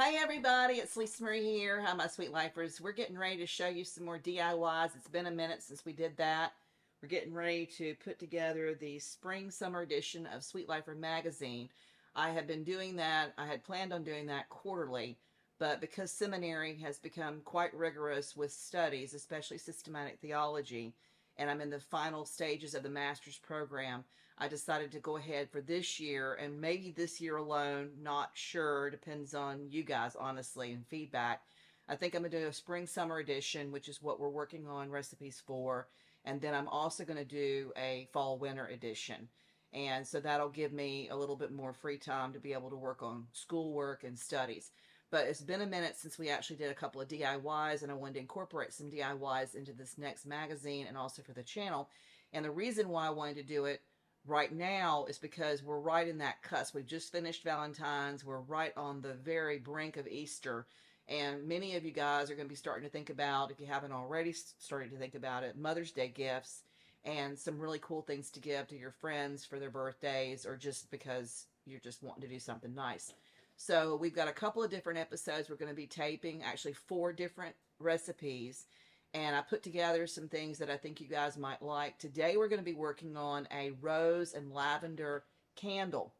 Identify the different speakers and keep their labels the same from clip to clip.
Speaker 1: Hey everybody, it's Lisa Marie here. Hi my sweet lifers. We're getting ready to show you some more DIYs. It's been a minute since we did that. We're getting ready to put together the spring summer edition of Sweet Lifer magazine. I have been doing that. I had planned on doing that quarterly, but because seminary has become quite rigorous with studies, especially systematic theology, and I'm in the final stages of the master's program, I decided to go ahead for this year, and maybe this year alone, not sure, depends on you guys, honestly, and feedback. I think I'm going to do a spring summer edition, which is what we're working on recipes for, and then I'm also going to do a fall winter edition. And so that'll give me a little bit more free time to be able to work on schoolwork and studies. But it's been a minute since we actually did a couple of DIYs, and I wanted to incorporate some DIYs into this next magazine and also for the channel. And the reason why I wanted to do it right now is because we're right in that cusp. We've just finished Valentine's. We're right on the very brink of Easter. And many of you guys are going to be starting to think about, if you haven't already started to think about it, Mother's Day gifts and some really cool things to give to your friends for their birthdays or just because you're just wanting to do something nice. So we've got a couple of different episodes we're going to be taping, actually 4 different recipes, and I put together some things that I think you guys might like. Today we're going to be working on a rose and lavender candle.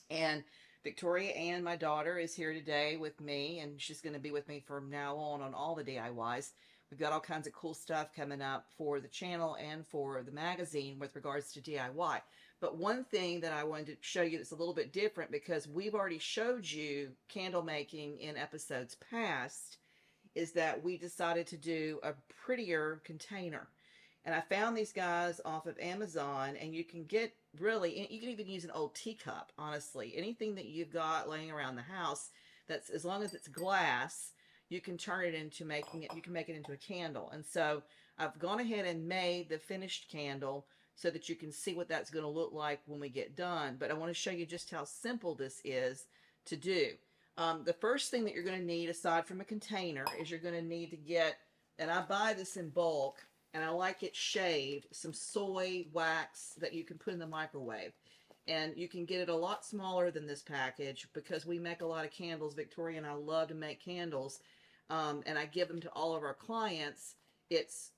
Speaker 1: And Victoria Ann, my daughter, is here today with me, and she's going to be with me from now on all the DIYs. We've got all kinds of cool stuff coming up for the channel and for the magazine with regards to DIY. But one thing that I wanted to show you that's a little bit different, because we've already showed you candle making in episodes past, is that we decided to do a prettier container. And I found these guys off of Amazon, and you can get really, you can even use an old teacup, honestly. Anything that you've got laying around the house, that's, as long as it's glass, you can turn it into making it, you can make it into a candle. And so I've gone ahead and made the finished candle so that you can see what that's going to look like when we get done. But I want to show you just how simple this is to do. The first thing that you're going to need, aside from a container, is you're going to need to get, and I buy this in bulk, and I like it shaved, some soy wax that you can put in the microwave. And you can get it a lot smaller than this package because we make a lot of candles. Victoria and I love to make candles, and I give them to all of our clients. It's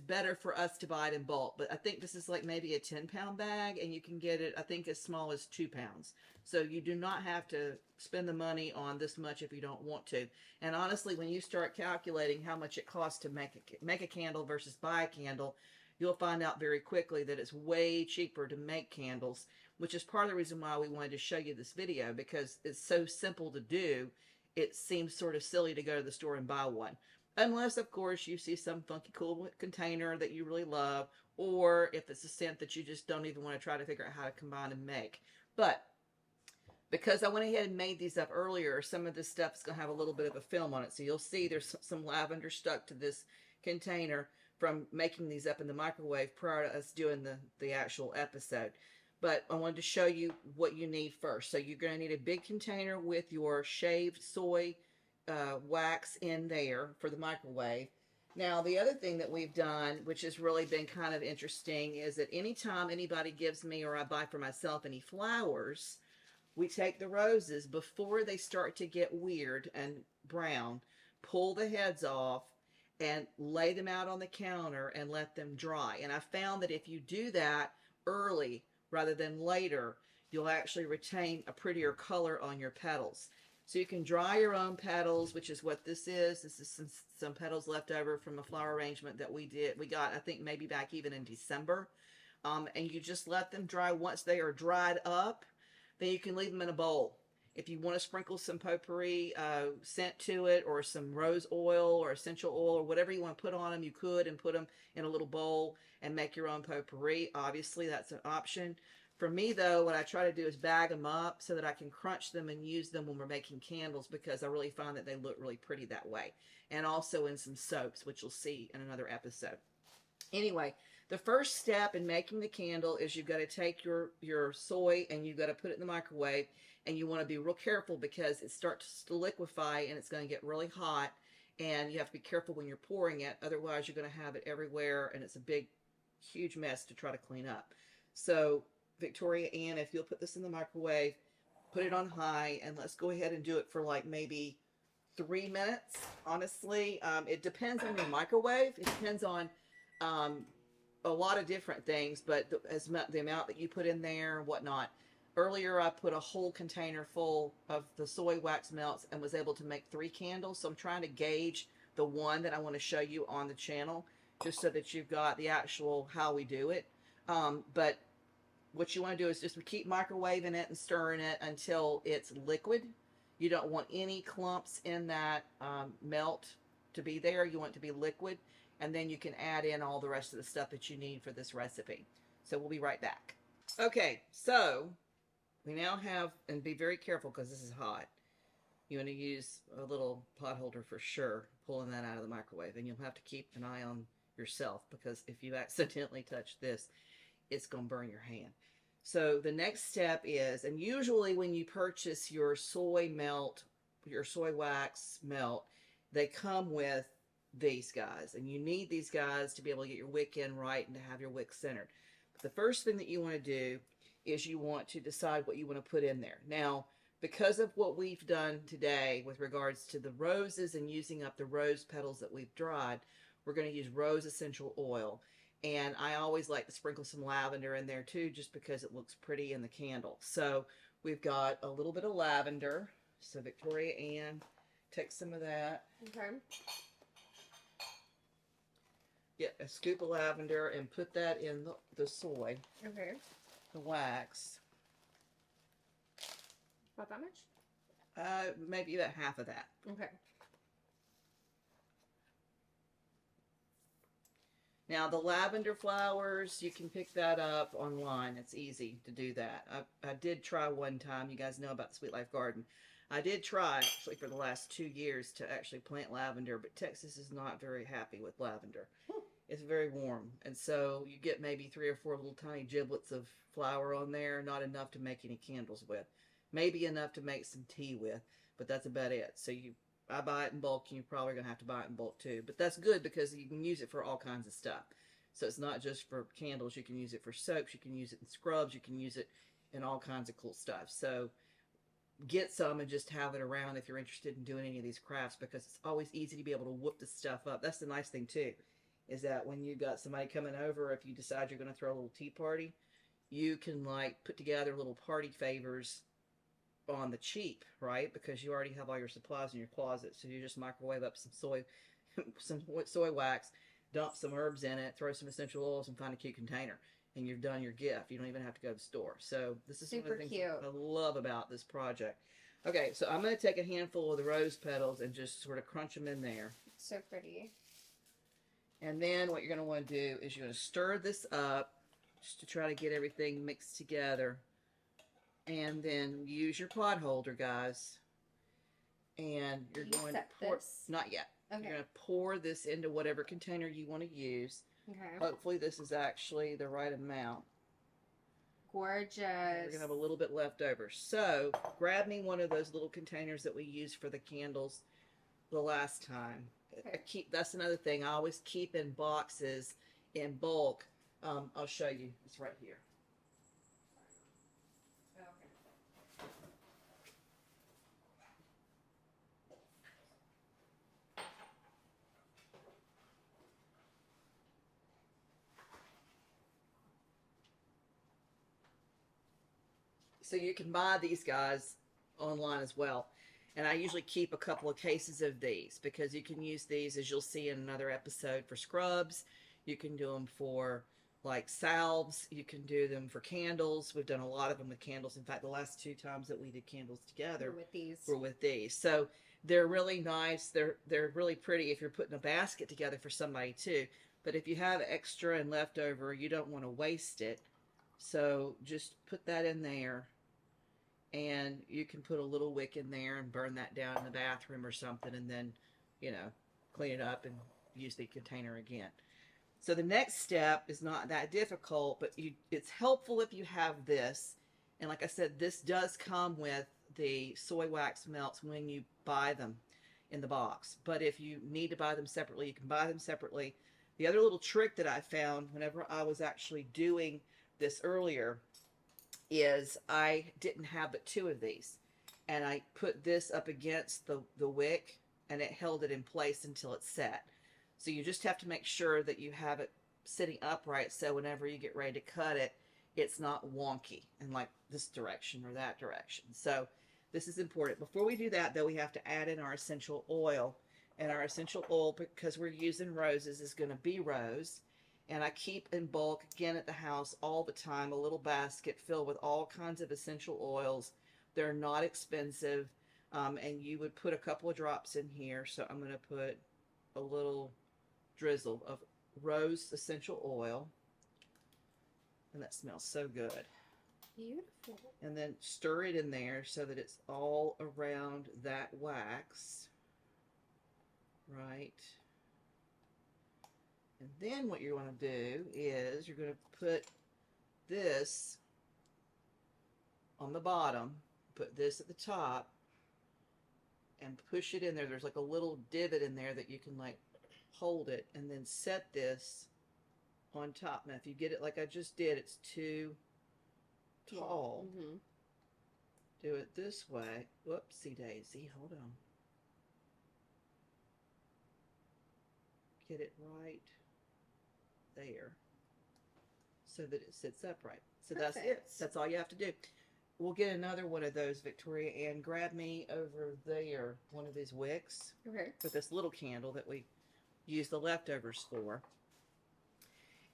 Speaker 1: better for us to buy it in bulk, but I think this is like maybe a 10-pound bag, and you can get it, I think, as small as 2 pounds. So you do not have to spend the money on this much if you don't want to. And honestly, when you start calculating how much it costs to make a candle versus buy a candle, you'll find out very quickly that it's way cheaper to make candles, which is part of the reason why we wanted to show you this video, because it's so simple to do. It seems sort of silly to go to the store and buy one. Unless, of course, you see some funky cool container that you really love, or if it's a scent that you just don't even want to try to figure out how to combine and make. But because I went ahead and made these up earlier, some of this stuff is going to have a little bit of a film on it. So you'll see there's some lavender stuck to this container from making these up in the microwave prior to us doing the actual episode. But I wanted to show you what you need first. So you're going to need a big container with your shaved soy wax in there for the microwave. Now, the other thing that we've done, which has really been kind of interesting, is that anytime anybody gives me or I buy for myself any flowers, we take the roses before they start to get weird and brown, pull the heads off, and lay them out on the counter and let them dry. And I found that if you do that early rather than later, you'll actually retain a prettier color on your petals. So you can dry your own petals, which is what this is. This is some petals left over from a flower arrangement that we got, I think, maybe back even in December. And you just let them dry. Once they are dried up, then you can leave them in a bowl. If you want to sprinkle some potpourri scent to it, or some rose oil or essential oil or whatever you want to put on them, you could, and put them in a little bowl and make your own potpourri. Obviously, that's an option. For me, though, what I try to do is bag them up so that I can crunch them and use them when we're making candles, because I really find that they look really pretty that way. And also in some soaps, which you'll see in another episode. Anyway, the first step in making the candle is you've got to take your soy and you've got to put it in the microwave, and you want to be real careful because it starts to liquefy and it's going to get really hot, and you have to be careful when you're pouring it. Otherwise, you're going to have it everywhere, and it's a big, huge mess to try to clean up. So Victoria Ann, if you'll put this in the microwave, put it on high, and let's go ahead and do it for like maybe 3 minutes. Honestly, it depends on your microwave. It depends on a lot of different things, but the amount that you put in there and whatnot. Earlier, I put a whole container full of the soy wax melts and was able to make 3 candles. So I'm trying to gauge the one that I want to show you on the channel, just so that you've got the actual how we do it. But what you want to do is just keep microwaving it and stirring it until it's liquid. You don't want any clumps in that melt to be there. You want it to be liquid, and then you can add in all the rest of the stuff that you need for this recipe. So we'll be right back. Okay, so we now have, and be very careful because this is hot. You want to use a little pot holder for sure, pulling that out of the microwave. And you'll have to keep an eye on yourself, because if you accidentally touch this, it's going to burn your hand. So the next step is, and usually when you purchase your soy melt, your soy wax melt, they come with these guys. And you need these guys to be able to get your wick in right and to have your wick centered. But the first thing that you want to do is you want to decide what you want to put in there. Now, because of what we've done today with regards to the roses and using up the rose petals that we've dried, we're going to use rose essential oil. And I always like to sprinkle some lavender in there too, just because it looks pretty in the candle. So we've got a little bit of lavender. So Victoria Ann, take some of that.
Speaker 2: Okay.
Speaker 1: Get a scoop of lavender and put that in the soy.
Speaker 2: Okay.
Speaker 1: The wax.
Speaker 2: About that much?
Speaker 1: Maybe about half of that.
Speaker 2: Okay.
Speaker 1: Now the lavender flowers, you can pick that up online. It's easy to do that. I did try one time. You guys know about the Sweet Life Garden. I did try actually for the last 2 years to actually plant lavender, but Texas is not very happy with lavender. It's very warm, and so you get maybe 3 or 4 little tiny giblets of flower on there, not enough to make any candles with. Maybe enough to make some tea with, but that's about it. So I buy it in bulk, and you're probably going to have to buy it in bulk too. But that's good because you can use it for all kinds of stuff. So it's not just for candles. You can use it for soaps. You can use it in scrubs. You can use it in all kinds of cool stuff. So get some and just have it around if you're interested in doing any of these crafts, because it's always easy to be able to whoop this stuff up. That's the nice thing too, is that when you've got somebody coming over, if you decide you're going to throw a little tea party, you can like put together little party favors on the cheap, right? Because you already have all your supplies in your closet. So you just microwave up some soy wax, dump some herbs in it, throw some essential oils, and find a cute container, and you've done your gift. You don't even have to go to the store. So this is
Speaker 2: super
Speaker 1: one of the things
Speaker 2: cute.
Speaker 1: I love about this project. Okay, so I'm going to take a handful of the rose petals and just sort of crunch them in there.
Speaker 2: It's so pretty.
Speaker 1: And then what you're going to want to do is you're going to stir this up just to try to get everything mixed together. And then use your pot holder, guys. And you're going to pour...
Speaker 2: This?
Speaker 1: Not yet.
Speaker 2: Okay.
Speaker 1: You're going to pour this into whatever container you want to use.
Speaker 2: Okay.
Speaker 1: Hopefully this is actually the right amount.
Speaker 2: Gorgeous.
Speaker 1: We're going to have a little bit left over. So grab me one of those little containers that we used for the candles the last time.
Speaker 2: Okay.
Speaker 1: That's another thing. I always keep in boxes in bulk. I'll show you. It's right here. So you can buy these guys online as well. And I usually keep a couple of cases of these because you can use these, as you'll see in another episode, for scrubs. You can do them for like salves. You can do them for candles. We've done a lot of them with candles. In fact, the last 2 times that we did candles together were with these. So they're really nice. They're really pretty if you're putting a basket together for somebody too. But if you have extra and leftover, you don't want to waste it. So just put that in there. And you can put a little wick in there and burn that down in the bathroom or something, and then, you know, clean it up and use the container again. So the next step is not that difficult, but it's helpful if you have this. And like I said, this does come with the soy wax melts when you buy them in the box. But if you need to buy them separately, you can buy them separately. The other little trick that I found whenever I was actually doing this earlier is I didn't have but 2 of these, and I put this up against the wick, and it held it in place until it set. So you just have to make sure that you have it sitting upright, so whenever you get ready to cut it, it's not wonky in like this direction or that direction. So this is important. Before we do that, though, we have to add in our essential oil. And our essential oil, because we're using roses, is going to be rose. And I keep in bulk, again, at the house all the time, a little basket filled with all kinds of essential oils. They're not expensive. And you would put a couple of drops in here. So I'm going to put a little drizzle of rose essential oil. And that smells so good.
Speaker 2: Beautiful.
Speaker 1: And then stir it in there so that it's all around that wax. Right. And then what you're going to do is you're going to put this on the bottom, put this at the top, and push it in there. There's like a little divot in there that you can like hold it, and then set this on top. Now if you get it like I just did, it's too tall.
Speaker 2: Yeah. Mm-hmm.
Speaker 1: Do it this way. Whoopsie daisy, hold on. Get it right there so that it sits upright. So
Speaker 2: Perfect.
Speaker 1: That's it. That's all you have to do. We'll get another one of those, Victoria, and grab me over there one of these wicks
Speaker 2: Okay.
Speaker 1: with this little candle that we use the leftovers for.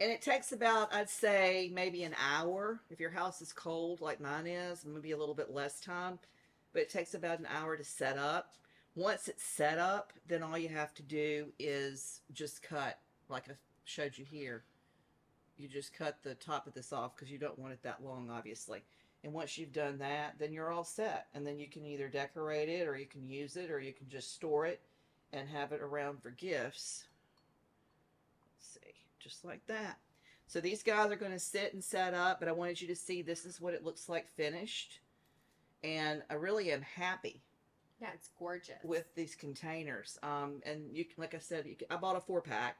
Speaker 1: And it takes about, I'd say, maybe an hour. If your house is cold like mine is, maybe a little bit less time. But it takes about an hour to set up. Once it's set up, then all you have to do is just cut, like I showed you here. You just cut the top of this off because you don't want it that long, obviously. And once you've done that, then you're all set. And then you can either decorate it, or you can use it, or you can just store it and have it around for gifts. Let's see, just like that. So these guys are going to sit and set up, but I wanted you to see this is what it looks like finished. And I really am happy.
Speaker 2: Yeah, it's gorgeous.
Speaker 1: With these containers. And you can, like I said, I bought a 4-pack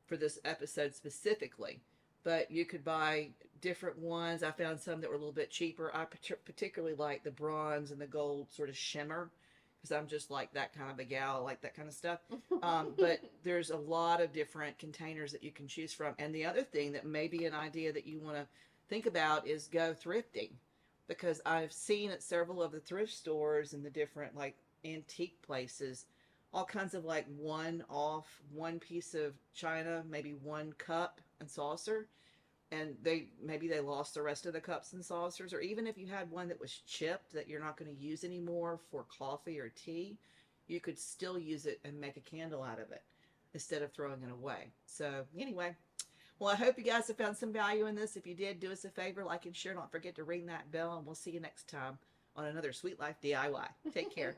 Speaker 1: for this episode specifically, but you could buy different ones. I found some that were a little bit cheaper. I particularly like the bronze and the gold sort of shimmer, because I'm just like that kind of a gal. I like that kind of stuff. But there's a lot of different containers that you can choose from. And the other thing that may be an idea that you want to think about is go thrifting. Because I've seen at several of the thrift stores and the different like antique places, all kinds of like one piece of china, maybe one cup and saucer, and maybe they lost the rest of the cups and saucers. Or even if you had one that was chipped that you're not going to use anymore for coffee or tea, you could still use it and make a candle out of it instead of throwing it away. So anyway, well, I hope you guys have found some value in this. If you did, do us a favor, like and share. Don't forget to ring that bell, and we'll see you next time on another Sweet Life DIY. Take care.